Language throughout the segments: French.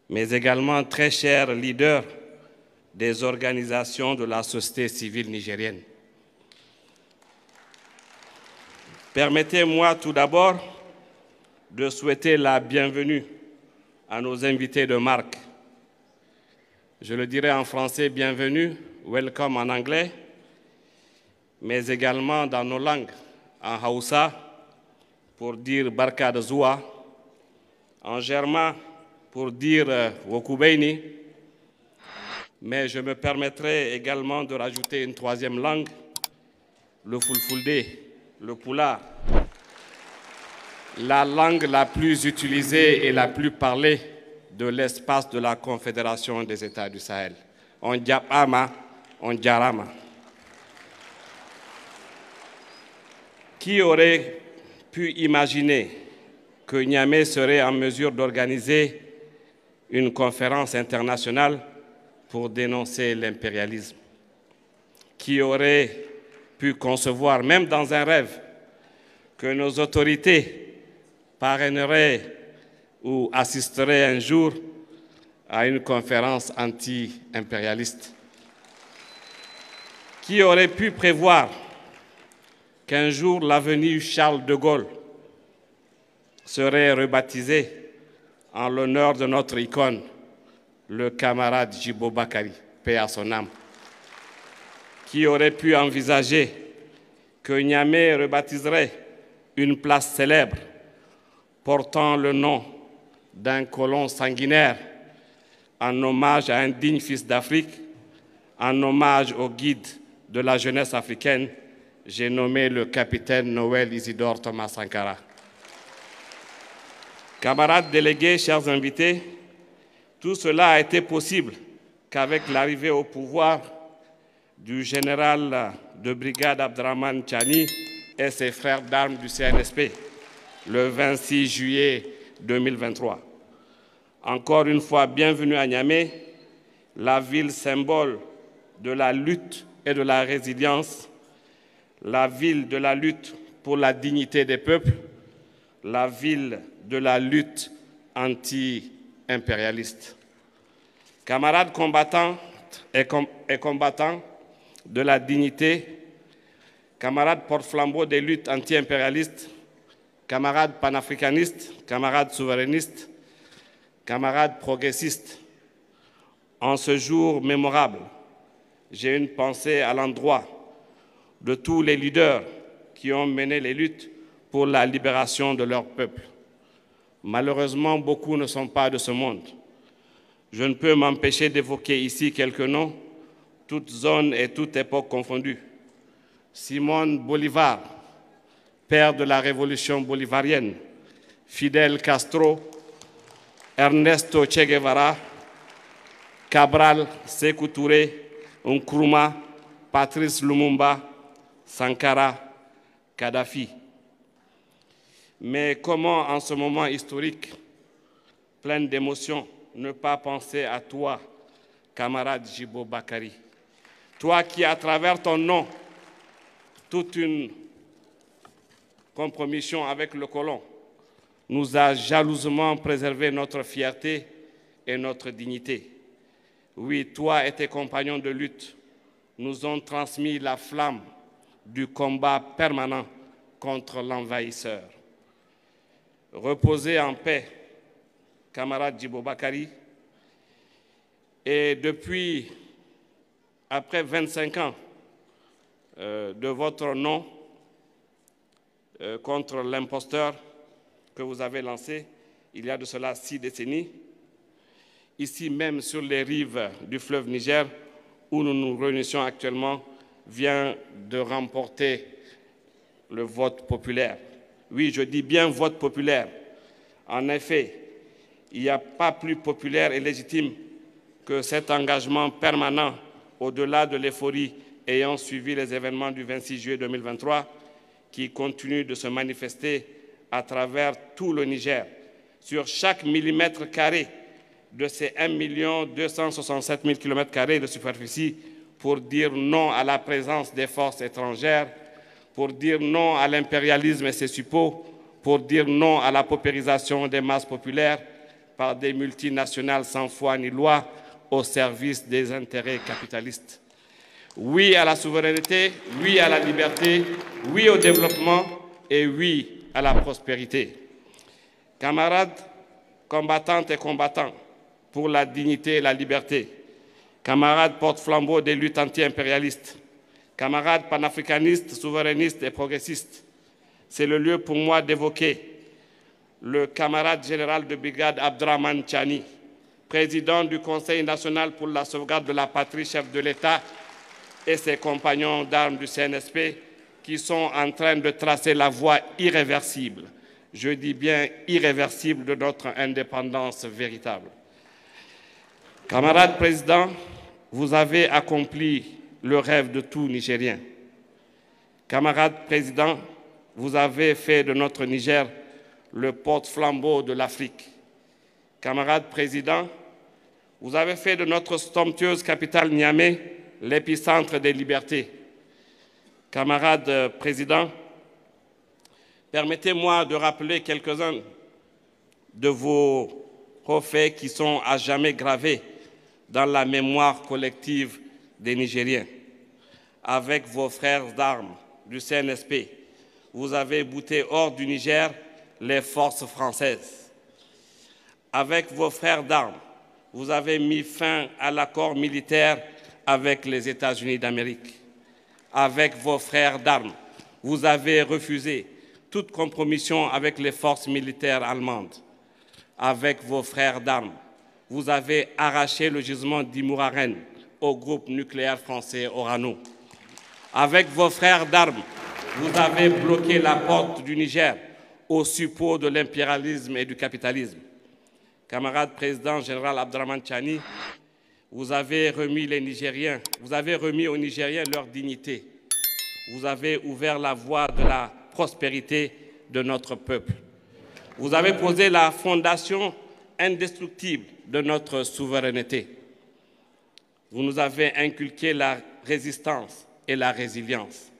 mais également très chers leaders des organisations de la société civile nigérienne. Permettez-moi tout d'abord de souhaiter la bienvenue à nos invités de marque. Je le dirai en français, bienvenue, welcome en anglais, mais également dans nos langues, en Hausa, pour dire Barka da Zuwa, en germain, pour dire Wokubeini, mais je me permettrai également de rajouter une troisième langue, le Fulfulde, le Pulaar, la langue la plus utilisée et la plus parlée de l'espace de la Confédération des États du Sahel. On Djapama, on Djarama. Qui aurait pu imaginer que Niamey serait en mesure d'organiser une conférence internationale pour dénoncer l'impérialisme? Qui aurait pu concevoir, même dans un rêve, que nos autorités parraineraient ou assisteraient un jour à une conférence anti-impérialiste? Qui aurait pu prévoir qu'un jour l'avenue Charles de Gaulle serait rebaptisée en l'honneur de notre icône, le camarade Djibo Bakary, paix à son âme? Qui aurait pu envisager que Niamey rebaptiserait une place célèbre portant le nom d'un colon sanguinaire en hommage à un digne fils d'Afrique, en hommage au guide de la jeunesse africaine, j'ai nommé le capitaine Noël Isidore Thomas Sankara. Camarades délégués, chers invités, tout cela a été possible qu'avec l'arrivée au pouvoir du général de brigade Abdraman Tchani et ses frères d'armes du CNSP, le 26 juillet 2023. Encore une fois, bienvenue à Niamey, la ville symbole de la lutte et de la résilience, la ville de la lutte pour la dignité des peuples, la ville de la lutte anti-impérialiste. Camarades combattants et combattants de la dignité, camarades porte-flambeaux des luttes anti-impérialistes, camarades panafricanistes, camarades souverainistes, camarades progressistes, en ce jour mémorable, j'ai une pensée à l'endroit de tous les leaders qui ont mené les luttes pour la libération de leur peuple. Malheureusement, beaucoup ne sont pas de ce monde. Je ne peux m'empêcher d'évoquer ici quelques noms, toutes zones et toutes époques confondues. Simón Bolívar, père de la révolution bolivarienne, Fidel Castro, Ernesto Che Guevara, Cabral, Sékou Touré, Nkrumah, Patrice Lumumba, Sankara, Kadhafi. Mais comment, en ce moment historique, plein d'émotions, ne pas penser à toi, camarade Djibo Bakary? Toi qui, à travers ton nom, toute une compromission avec le colon, nous a jalousement préservé notre fierté et notre dignité. Oui, toi et tes compagnons de lutte nous ont transmis la flamme du combat permanent contre l'envahisseur. Reposez en paix, camarade Djibo Bakary. Et depuis, après 25 ans de votre nom contre l'imposteur que vous avez lancé, il y a de cela 6 décennies, ici même sur les rives du fleuve Niger, où nous nous réunissons actuellement, vient de remporter le vote populaire. Oui, je dis bien vote populaire. En effet, il n'y a pas plus populaire et légitime que cet engagement permanent au-delà de l'euphorie ayant suivi les événements du 26 juillet 2023 qui continue de se manifester à travers tout le Niger, sur chaque millimètre carré de ces 1 267 000 km² de superficie, pour dire non à la présence des forces étrangères, pour dire non à l'impérialisme et ses suppôts, pour dire non à la paupérisation des masses populaires par des multinationales sans foi ni loi au service des intérêts capitalistes. Oui à la souveraineté, oui à la liberté, oui au développement et oui à la prospérité. Camarades combattantes et combattants pour la dignité et la liberté, camarades porte-flambeau des luttes anti-impérialistes, camarades panafricanistes, souverainistes et progressistes, c'est le lieu pour moi d'évoquer le camarade général de brigade Abdrahmane Tchani, président du Conseil national pour la sauvegarde de la patrie, chef de l'État, et ses compagnons d'armes du CNSP, qui sont en train de tracer la voie irréversible, je dis bien irréversible, de notre indépendance véritable. Camarade président, vous avez accompli le rêve de tout Nigérien. Camarade président, vous avez fait de notre Niger le porte-flambeau de l'Afrique. Camarade président, vous avez fait de notre somptueuse capitale Niamey l'épicentre des libertés. Camarade président, permettez-moi de rappeler quelques-uns de vos faits qui sont à jamais gravés dans la mémoire collective des Nigériens. Avec vos frères d'armes du CNSP, vous avez bouté hors du Niger les forces françaises. Avec vos frères d'armes, vous avez mis fin à l'accord militaire avec les États-Unis d'Amérique. Avec vos frères d'armes, vous avez refusé toute compromission avec les forces militaires allemandes. Avec vos frères d'armes, vous avez arraché le gisement d'Imouraren au groupe nucléaire français Orano. Avec vos frères d'armes, vous avez bloqué la porte du Niger au suppôt de l'impérialisme et du capitalisme. Camarade président général Abdrahmane Tchani, vous avez remis aux Nigériens leur dignité. Vous avez ouvert la voie de la prospérité de notre peuple. Vous avez posé la fondation indestructible de notre souveraineté. Vous nous avez inculqué la résistance et la résilience.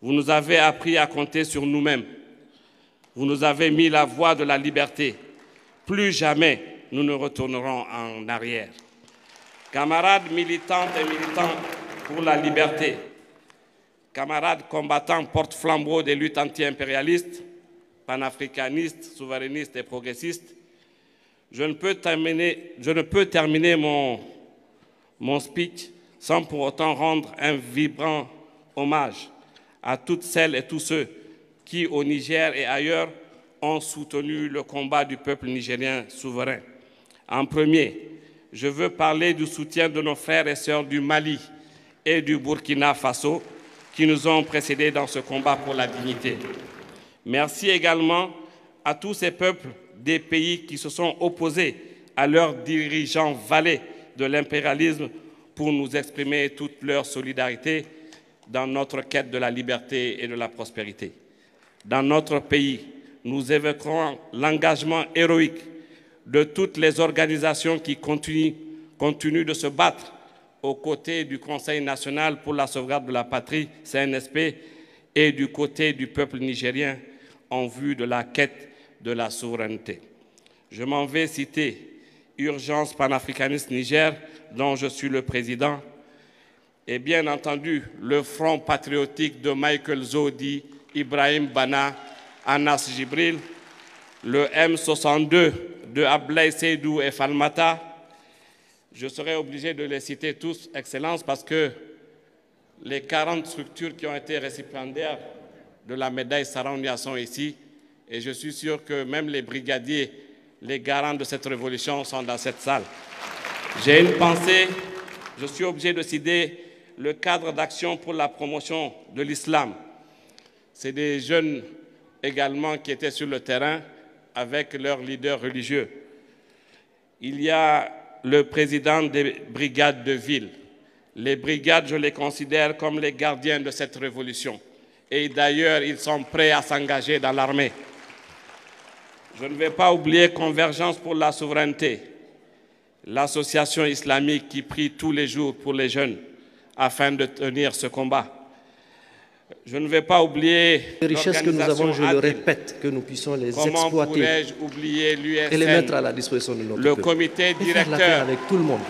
Vous nous avez appris à compter sur nous-mêmes. Vous nous avez mis la voie de la liberté. Plus jamais nous ne retournerons en arrière. Camarades militantes et militants pour la liberté, camarades combattants porte-flambeau des luttes anti-impérialistes, panafricanistes, souverainistes et progressistes, je ne peux terminer mon speech sans pour autant rendre un vibrant hommage à toutes celles et tous ceux qui, au Niger et ailleurs, ont soutenu le combat du peuple nigérien souverain. En premier, je veux parler du soutien de nos frères et sœurs du Mali et du Burkina Faso qui nous ont précédés dans ce combat pour la dignité. Merci également à tous ces peuples des pays qui se sont opposés à leurs dirigeants valets de l'impérialisme pour nous exprimer toute leur solidarité dans notre quête de la liberté et de la prospérité. Dans notre pays, nous évoquerons l'engagement héroïque de toutes les organisations qui continuent de se battre aux côtés du Conseil national pour la sauvegarde de la patrie, CNSP, et du côté du peuple nigérien en vue de la quête de la souveraineté. Je m'en vais citer Urgence panafricaniste Niger, dont je suis le président, et bien entendu le Front patriotique de Michael Zodi, Ibrahim Bana, Anas Jibril, le M62 de Ablaye Seydou et Falmata. Je serai obligé de les citer tous, Excellence, parce que les 40 structures qui ont été récipiendaires de la médaille Saraunia sont ici, et je suis sûr que même les brigadiers, les garants de cette révolution sont dans cette salle. J'ai une pensée, je suis obligé de citer le cadre d'action pour la promotion de l'islam. C'est des jeunes également qui étaient sur le terrain avec leurs leaders religieux. Il y a le président des brigades de ville. Les brigades, je les considère comme les gardiens de cette révolution. Et d'ailleurs, ils sont prêts à s'engager dans l'armée. Je ne vais pas oublier Convergence pour la souveraineté, l'association islamique qui prie tous les jours pour les jeunes afin de tenir ce combat. Je ne vais pas oublier Les richesses que nous avons, je le ADIL. répète, que nous puissions les Comment exploiter pourrais-je oublier et les mettre à l'USN, la disposition de notre le peuple. comité Et faire la paix directeur avec tout le monde.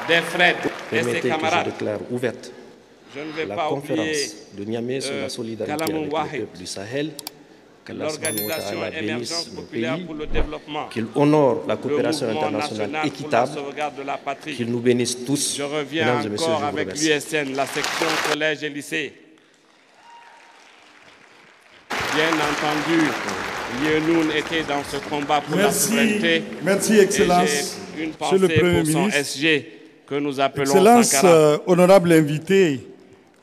des FRED et ses Permettez que je camarades. déclare ouverte Je ne vais la pas oublier conférence de Niamey sur la solidarité Kalamoun avec Wahid, le peuple du Sahel. Qu'Allah subhanahu wa l'Organisation ta'ala Émergence bénisse nos populaire pays, pour le développement, qu'il honore la le coopération mouvement internationale national équitable, pour la sauvegarde de la patrie. qu'il nous bénisse tous. Je reviens Mesdames et messieurs, je encore vous avec remercie. l'USN, la section collège et lycée. Bien entendu, Lienoun était dans ce combat pour la souveraineté. Merci, Excellence. Et j'ai une Monsieur le pensée Premier pour son ministre. SG que nous appelons Excellence, Sankara. honorable invité,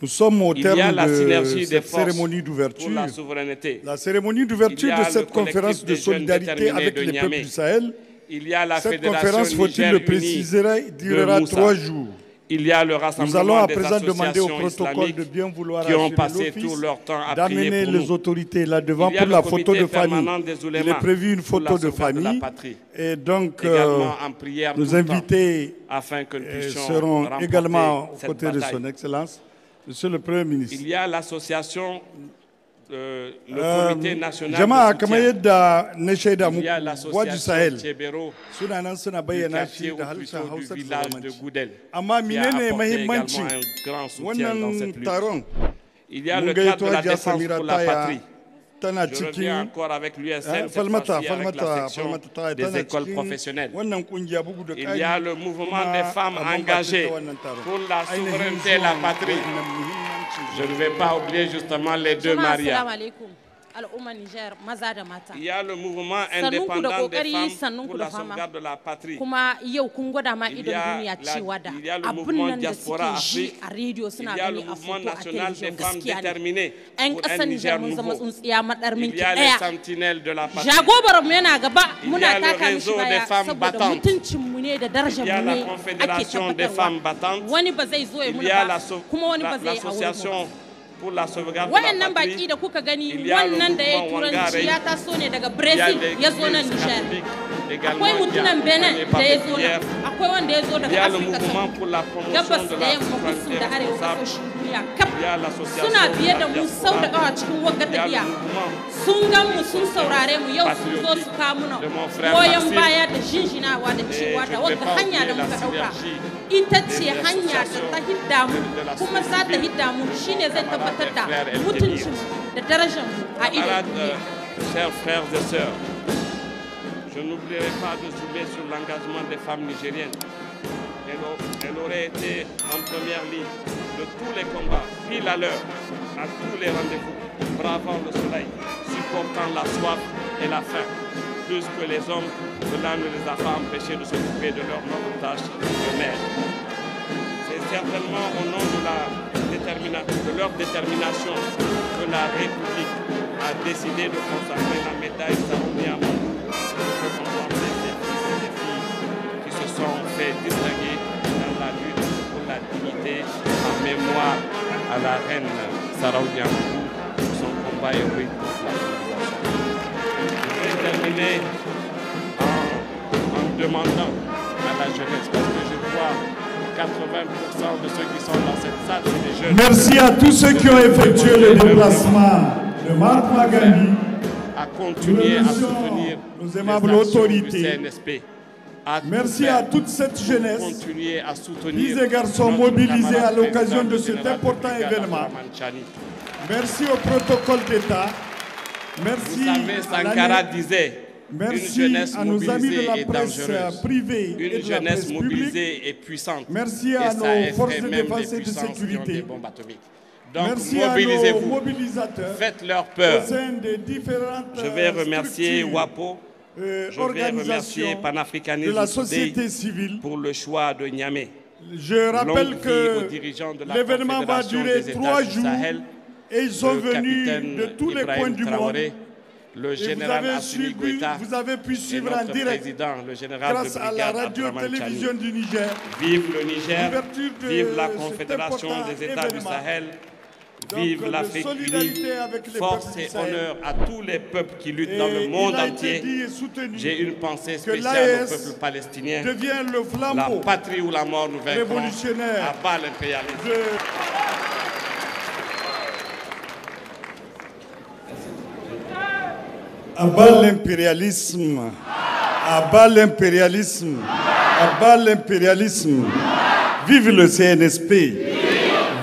nous sommes au Il y a terme la de synergie des cette forces cérémonie pour d'ouverture. la souveraineté. La cérémonie Il d'ouverture y a de le cette collectif conférence de des jeunes solidarité déterminés avec de les peuples Niamey. du Sahel. Il y a la Cette Fédération conférence, faut-il Niger le Unie préciser, de durera Moussa. 3 jours. Il y a le Nous rassemblement allons à des présent demander au associations protocole islamiques de bien vouloir qui ont assurer passé tout l'office, leur temps à prier d'amener pour les nous. autorités là-devant Il y a pour le la comité photo de permanent famille. des Il oulémas est prévu une pour la photo de sauvegarde de la famille. patrie. Et donc, Également en prière tout nos le temps, invités afin que nous puissions seront remporter également aux cette côtés de bataille. son Excellence, Monsieur le Premier ministre. Il y a l'association, le comité national Jama'a de kamar soutien. yadda na shaida Il muku y a Wadi l'association Sahel Tchébéro suna nan suna du bayyana quartier shi ou da plutôt harshen du Hausa da village de zamanci. Goudel, Amma qui a menene apporté mahimmancin également un grand soutien dans wannan cette lutte. taron? Il y a Mun le gayyato cadre de la Hajiya défense Samira pour la Taya patrie. tana Je reviens cikin encore avec l'USN, cette Falmata fois-ci avec la section Taya des tana écoles cikin professionnelles. wannan kungiya bugu da Il ƙari y a le mouvement kuma des femmes a engagées ta wannan taron. pour la Ainihin souveraineté et la zuwan patrie. wannan muhimmancin Je ne vais pas oublier justement les deux Jama'a Maria. assalamu alaikum. Al'ummar Niger maza da mata. Il y a le mouvement Sannunku da indépendant des kokari, femmes sannunku pour da la fama. sauvegarde de la patrie. Kuma yau kun gwada ma Il y idon a duniya cewa da il y a le abin mouvement nan da Diaspora suke ji Afrique. a rediyo Il suna y a le gani a mouvement foto a national des talabijin femmes gaskiya ne. déterminées 'Yan pour un ƙasar Niger Niger mun zama nouveau. tsuntsiya madar Il minki y a les ɗaya. sentinelles de la patrie. Jagobarmu yana gaba Il y muna a le taka mishi réseau des baya femmes saboda battantes. mutuncinmu ne da Il y a darajarmu la ne ake Confédération des femmes tabbatarwa. battantes. Wani ba zai zo ya Il y a muna ba kuma wani ba zai yi a wurin mu ba. l'association pour la sauvegarde de la Wayannan baki patrie. da kuka gani Il y a le wannan da ya mouvement turanci Wangare. ya taso ne daga Il y a Brazil les ya zo nan églises Niger. catholiques également Akwai qui mutunan accompagnent Benin par da des ya zo prières. nan. Akwai wanda ya zo Il y daga a le Afirka mouvement ta pour la promotion gabas de da la yamma kusu souveraineté da arewa responsable. kasashen duniya kaf Il y a l'association suna biye de da la mu sau da diaspora. kawa cikin wagga Il y a le tafiya mouvement sun gan mu sun saurare mu yau sun zo su kawo muna de mon frère goyon Maxime. baya da jinjinawa da cewa je da ne wagga vais pas hanya da oublier muka la dauka synergie ita des ce hanya da ta hidda mu de la kuma za ta civile. hidda mu shine zai tabbatar da Camarades et frères mutuncin da darajar mu a idon Camarades, duniya. chers frères et sœurs, je n'oublierai pas de zoomer sur l'engagement des femmes nigériennes. Elle aurait été en première ligne de tous les combats, pile à l'heure, à tous les rendez-vous, bravant le soleil, supportant la soif et la faim. Plus que les hommes, cela ne les a pas empêchés de s'occuper de leur noble tâche de mère. C'est certainement au nom de leur détermination que la République a décidé de consacrer la médaille Sarouni à Mamou pour récompenser ces fils et des filles qui se sont fait distinguer dans la lutte pour la dignité en mémoire à la reine Sarouni Mamou pour son combat héroïque contre la colonisation. Je vais terminer en demandant à la jeunesse, parce que je vois 80% de ceux qui sont dans cette salle, c'est des jeunes. Merci à tous ceux qui ont effectué le déplacement de Mahatma Gandhi. À continuer à soutenir nos les aimables actions autorités. du CNSP. À tout Merci faire à toute cette pour jeunesse, continuer à soutenir filles et garçons notre mobilisés à camarade l'occasion de président cet général important de brigade événement. Abdrahman Chani. Merci au protocole d'État. Merci Vous savez, à Sankara l'année. disait Merci une jeunesse à nos amis de mobilisée la et presse dangereuse. privée et Une de la jeunesse presse publique. mobilisée et puissante. Merci à et ça nos effraie forces de même défense les et de puissances qui ont sécurité. des bombes atomiques. Donc Merci à nos mobilisez-vous, mobilisateurs faites-leur au peur. sein des différentes Je vais remercier structures, WAPO, je vais organisations remercier de Panafricanisme la société Today civile. pour le choix de Niamey. Je rappelle Longue vie aux que dirigeants de la l'événement va Confédération durer des États 3 du jours Sahel, et ils sont le venus capitaine de tous les Ibrahim coins du Traoré, monde. le Et général Assimi Goïta vous avez pu et suivre en notre direct président, le général de grâce à la brigade Abdrahman radio-télévision Chani. du Niger. Vive le Niger, L'ouverture de vive la cet Confédération important des États du événement. Sahel, Donc, vive de l'Afrique solidarité unie, avec les force peuples du et Sahel. honneur à tous les peuples qui luttent dans Et le monde il a été entier. dit et soutenu J'ai une pensée que spéciale l'AES au peuple palestinien. devient le La flambeau patrie ou la mort nous vaincrons. révolutionnaire À bas l'impérialisme. de À bas l'impérialisme, à bas l'impérialisme, à bas l'impérialisme. Vive le CNSP,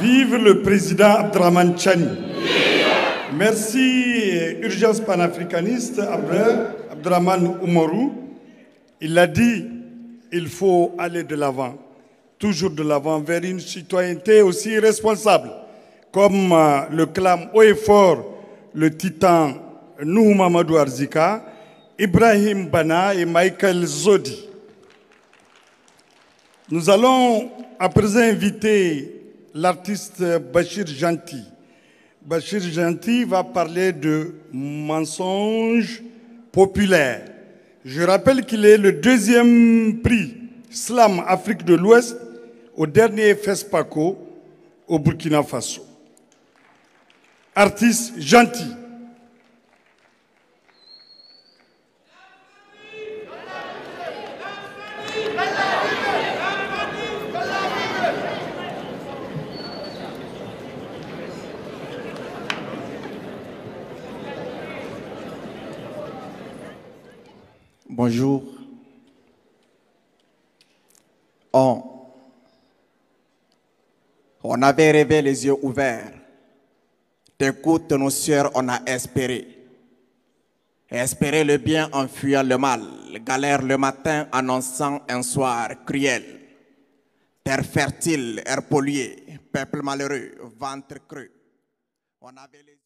vive le président Abdraman Chani. Merci, Urgence panafricaniste, Abdraman Oumarou. Il a dit, il faut aller de l'avant, toujours de l'avant, vers une citoyenneté aussi responsable, comme le clame haut et fort le titan Nuhu Mamadou Arzika, Ibrahim Bana et Michael Zodi. Nous allons à présent inviter l'artiste Bachir Gentil. Bachir Gentil va parler de mensonges populaires. Je rappelle qu'il est le 2e prix Slam Afrique de l'Ouest au dernier FESPACO au Burkina Faso. Artiste Gentil. Bonjour. On avait rêvé les yeux ouverts. D'écoute de nos sœurs, on a espéré. Espérer le bien en fuyant le mal. Galère le matin annonçant un soir cruel. Terre fertile, air pollué, peuple malheureux, ventre creux. On avait les